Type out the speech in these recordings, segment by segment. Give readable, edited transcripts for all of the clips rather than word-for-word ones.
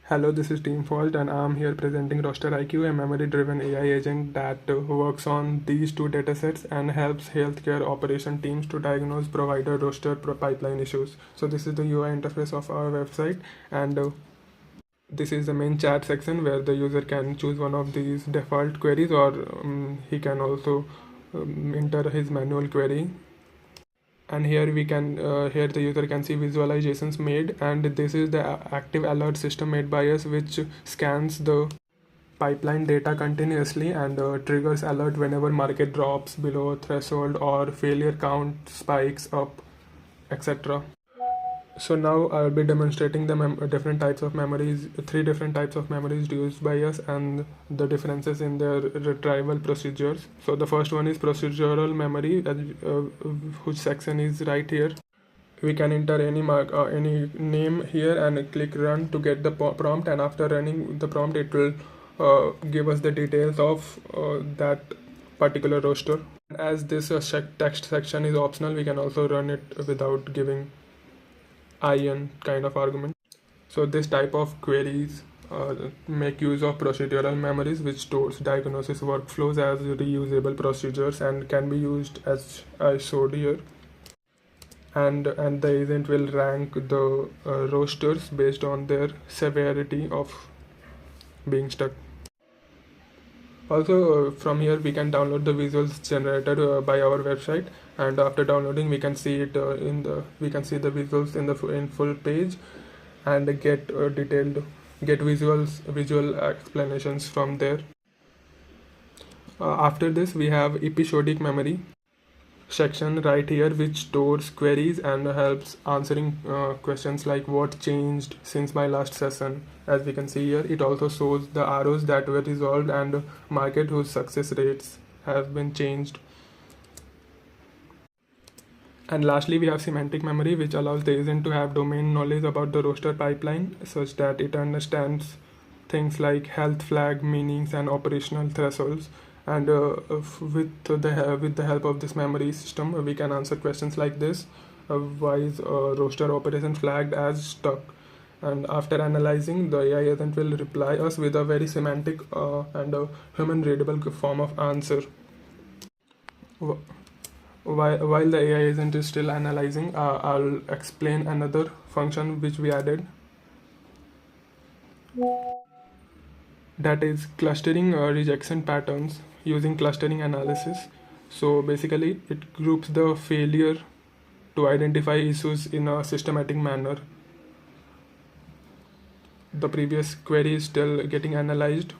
Hello, this is Team Fault, and I'm here presenting RosterIQ, a memory-driven AI agent that works on these two datasets and helps healthcare operation teams to diagnose provider roster pipeline issues. So this is the UI interface of our website, and this is the main chat section where the user can choose one of these default queries, or he can also enter his manual query. And here we can here the user can see visualizations made, and this is the active alert system made by us, which scans the pipeline data continuously and triggers alert whenever market drops below threshold or failure count spikes up, etc. So now I'll be demonstrating the different types of memories, three different types of memories used by us, and the differences in their retrieval procedures. So the first one is procedural memory, whose section is right here. We can enter any name here and click run to get the prompt, and after running the prompt it will give us the details of that particular roster. As this text section is optional, we can also run it without giving IN kind of argument. So this type of queries make use of procedural memories, which stores diagnosis workflows as reusable procedures and can be used as I showed here. And the agent will rank the rosters based on their severity of being stuck. Also, from here we can download the visuals generated by our website, and after downloading we can see it we can see the visuals in full page and get visual explanations from there. After this we have episodic memory section right here, which stores queries and helps answering questions like what changed since my last session. As we can see here, it also shows the arrows that were resolved and market whose success rates have been changed. And lastly, we have semantic memory, which allows the agent to have domain knowledge about the roster pipeline such that it understands things like health flag meanings and operational thresholds. And with the help of this memory system, we can answer questions like this: why is roster operation flagged as stuck? And after analyzing, the AI agent will reply us with a very semantic and human readable form of answer. While the AI agent is still analyzing, I'll explain another function which we added, that is clustering rejection patterns using clustering analysis. So basically it groups the failure to identify issues in a systematic manner. The previous query is still getting analyzed,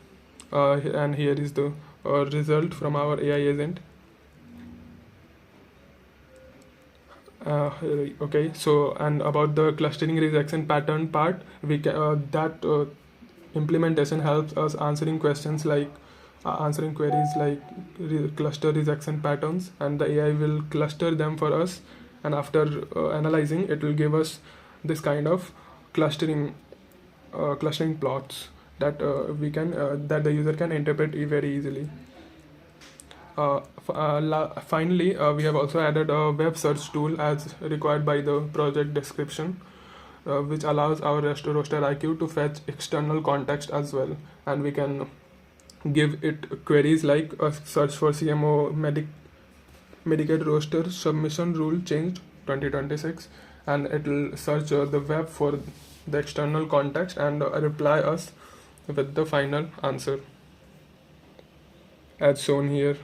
and here is the result from our AI agent. Okay, so and about the clustering rejection pattern part, we can implementation helps us answering questions like answering queries like cluster rejection patterns, and the AI will cluster them for us, and after analyzing, it will give us this kind of clustering plots that that the user can interpret very easily. Finally, we have also added a web search tool as required by the project description, which allows our RosterIQ to fetch external context as well, and we can give it queries like a search for CMO Medicaid roster submission rule changed 2026, and it will search the web for the external context and reply us with the final answer as shown here.